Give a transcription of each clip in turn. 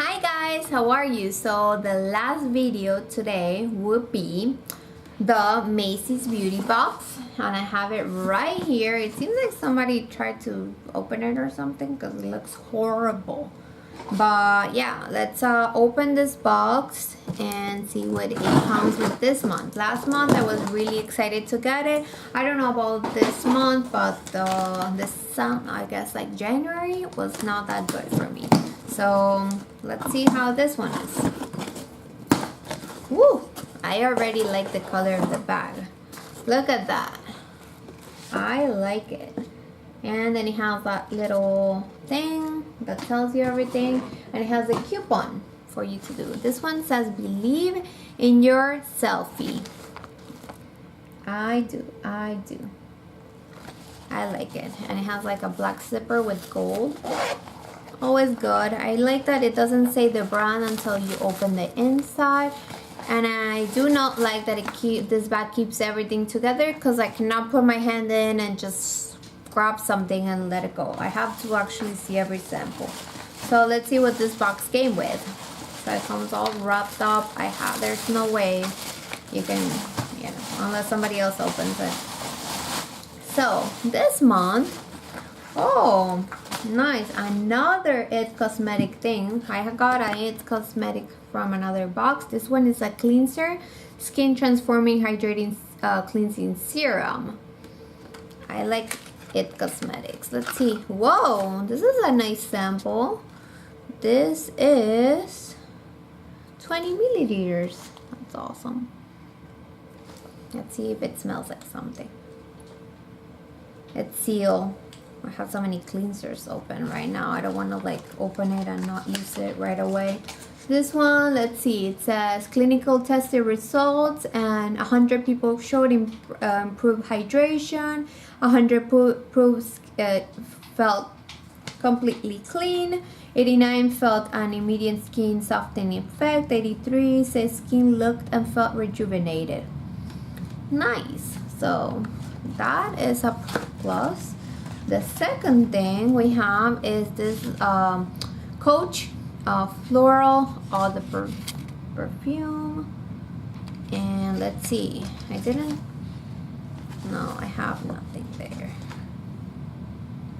Hi guys, how are you? So the last video today would be the Macy's beauty box, and I have it right here. It seems like somebody tried to open it or something because it looks horrible. But yeah, let's open this box and see what it comes with this month. Last month I was really excited to get it. I don't know about this month, but I guess like January was not that good for me. So let's see how this one is. Woo! I already like the color of the bag. Look at that. I like it. And then it has that little thing that tells you everything. And it has a coupon for you to do. This one says, believe in your selfie. I do. I like it. And it has like a black zipper with gold. Always good. I like that it doesn't say the brand until you open the inside. And I do not like that this bag keeps everything together, because I cannot put my hand in and just grab something and let it go. I have to actually see every sample. So let's see what this box came with. So it comes all wrapped up. There's no way you can, unless somebody else opens it. So this month, oh, nice, another It Cosmetic thing. I got an It Cosmetic from another box. This one is a cleanser, skin transforming hydrating cleansing serum. I like It Cosmetics. Let's see. Whoa, this is a nice sample. This is 20 milliliters. That's awesome. Let's see if it smells like something. It's sealed. I have so many cleansers open right now. I don't want to like open it and not use it right away. This one, let's see, it says clinical tested results, and 100 people showed improved hydration, 100 proves felt completely clean, 89 felt an immediate skin softening effect, 83 says skin looked and felt rejuvenated. Nice. So that is a plus. The second thing we have is this Coach Floral Eau de Perfume. And let's see. I have nothing there.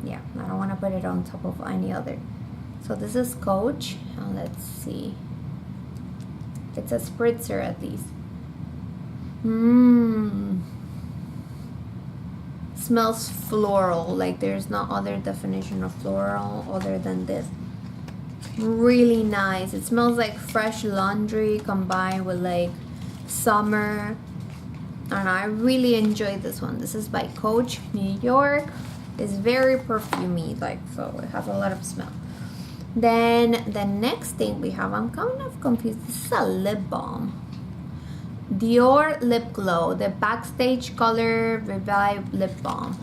Yeah, I don't want to put it on top of any other. So this is Coach. And let's see. It's a spritzer at least. Smells floral, like there's no other definition of floral other than this. Really nice. It smells like fresh laundry combined with like summer, and I really enjoy this one. This is by Coach, New York. It's very perfumey, like, so it has a lot of smell. Then the next thing we have, I'm kind of confused. This is a lip balm. Dior Lip Glow, the Backstage Color Revive Lip Balm.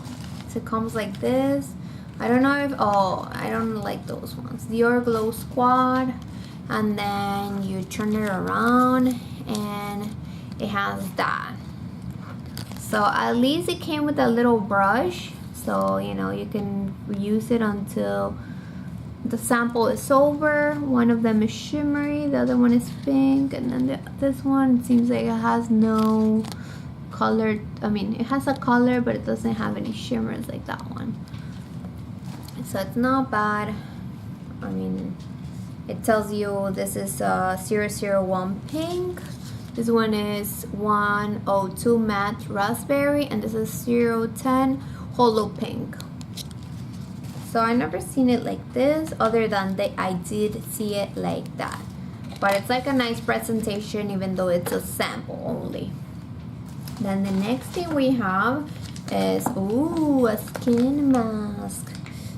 So it comes like this. I don't know if, I don't like those ones. Dior Glow Squad. And then you turn it around and it has that. So at least it came with a little brush. So, you can reuse it until the sample is over. One of them is shimmery, the other one is pink, and then this one seems like it has no color. I mean, it has a color, but it doesn't have any shimmers like that one. So it's not bad. I mean, it tells you this is 001 pink. This one is 102 matte raspberry, and this is 010 hollow pink. So I never seen it like this, other than that I did see it like that. But it's like a nice presentation, even though it's a sample only. Then the next thing we have is, a skin mask.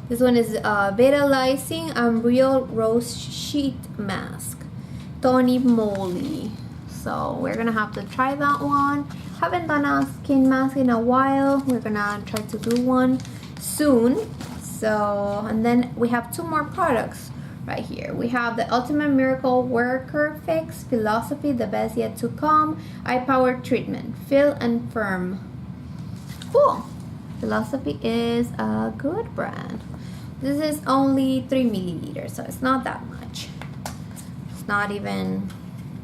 This one is Vitalizing and Real Rose Sheet Mask. Tony Moly. So we're gonna have to try that one. Haven't done a skin mask in a while. We're gonna try to do one soon. So, and then we have two more products right here. We have the Ultimate Miracle Worker Fix Philosophy, the best yet to come, eye power treatment, fill and firm. Cool. Philosophy is a good brand. This is only 3 milliliters, so it's not that much. not even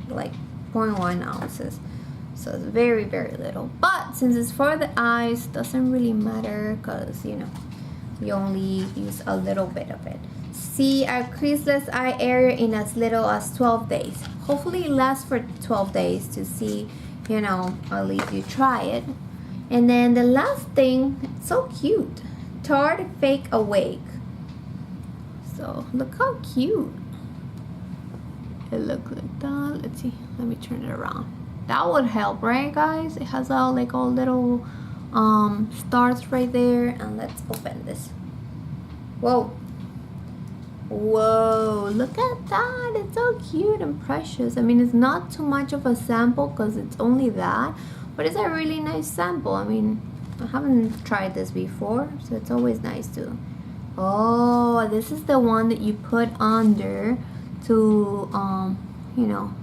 like 0.1 ounces. So it's very, very little. But since it's for the eyes, doesn't really matter because, you know, we only use a little bit of it. See our creaseless eye area in as little as 12 days. Hopefully it lasts for 12 days to see, you know, at least you try it. And then the last thing, it's so cute. Tarte Fake Awake. So look how cute it looks like that. Let's see, let me turn it around. That would help, right guys? It has all like all little stars right there. And let's open this. Whoa, whoa, look at that. It's so cute and precious. I mean, it's not too much of a sample because it's only that, but it's a really nice sample. I mean, I haven't tried this before, so it's always nice to. Oh, this is the one that you put under to you know,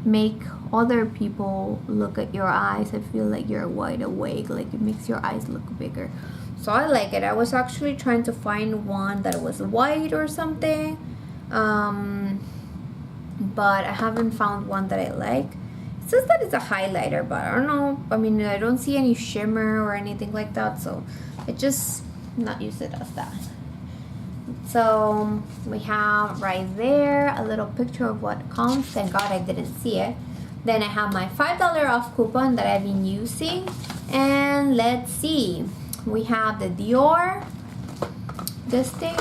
make other people look at your eyes. I feel like you're wide awake, like it makes your eyes look bigger. So I like it. I was actually trying to find one that was white or something, but I haven't found one that I like. It says that it's a highlighter, but I don't know. I mean, I don't see any shimmer or anything like that, so it just not use it as that. So we have right there a little picture of what comes. Thank God I didn't see it. Then I have my $5 off coupon that I've been using. And let's see. We have the Dior. This thing.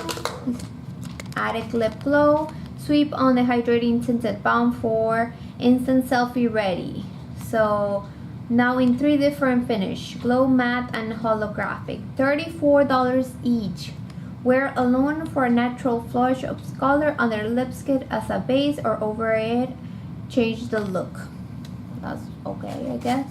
Attic Lip Glow. Sweep on the hydrating tinted balm for instant selfie ready. So now in 3 different finish. Glow matte and holographic. $34 each. Wear alone for a natural flush of color under lipstick as a base or over it. Change the look. That's okay, I guess.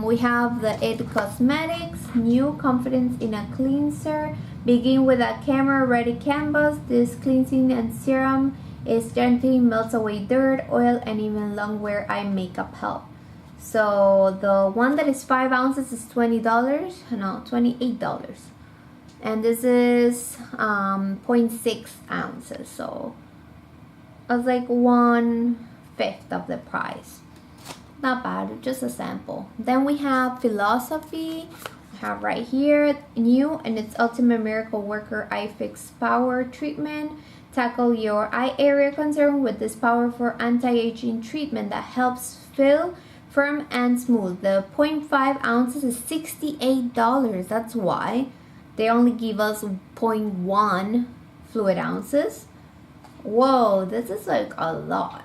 We have the IT Cosmetics New Confidence in a Cleanser. Begin with a camera ready canvas. This cleansing and serum is gently melts away dirt, oil, and even long wear eye makeup help. So the one that is 5 ounces is $20. No, $28. And this is 0.6 ounces, so it's like 1/5 of the price. Not bad, just a sample. Then we have Philosophy. We have right here new, and it's Ultimate Miracle Worker Eye Fix Power Treatment. Tackle your eye area concern with this powerful anti-aging treatment that helps fill, firm, and smooth. The 0.5 ounces is $68. That's why they only give us 0.1 fluid ounces. Whoa, this is like a lot.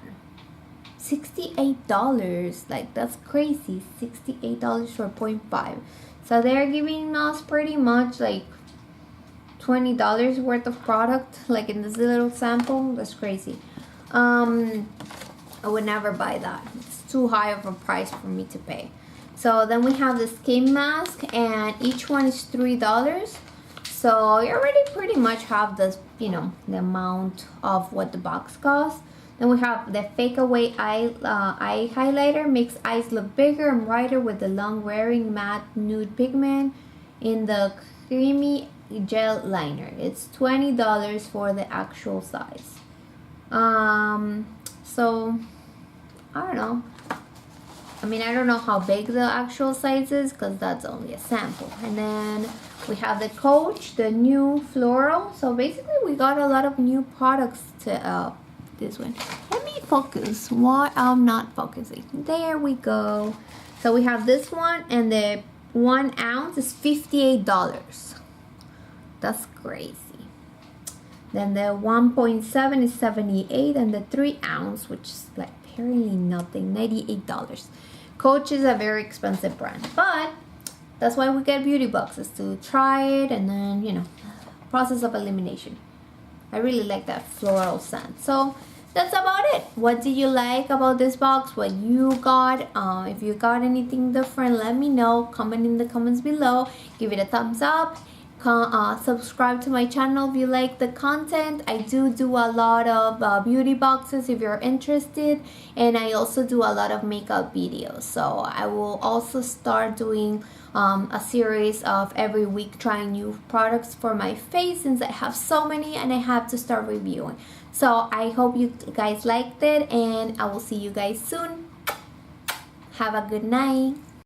$68, like that's crazy. $68 for 0.5. So they're giving us pretty much like $20 worth of product, like in this little sample. That's crazy. I would never buy that. It's too high of a price for me to pay. So then we have the skin mask, and each one is $3. So you already pretty much have this, you know, the amount of what the box costs. Then we have the Fake Away eye highlighter. Makes eyes look bigger and brighter with the long wearing matte nude pigment in the creamy gel liner. It's $20 for the actual size. So I don't know. I mean, I don't know how big the actual size is because that's only a sample. And then we have the Coach, the new floral. So basically we got a lot of new products to this one. Let me focus. Why I'm not focusing. There we go. So we have this one, and the 1 ounce is $58. That's crazy. Then the 1.7 is $78, and the 3 ounce, which is like apparently nothing, $98. Coach is a very expensive brand, but that's why we get beauty boxes, to try it, and then, you know, process of elimination. I really like that floral scent. So that's about it. What did you like about this box? What you got? If you got anything different, let me know. Comment in the comments below. Give it a thumbs up. subscribe to my channel if you like the content. I do a lot of beauty boxes if you're interested, and I also do a lot of makeup videos. So I will also start doing a series of every week trying new products for my face, since I have so many and I have to start reviewing. So I hope you guys liked it, and I will see you guys soon. Have a good night.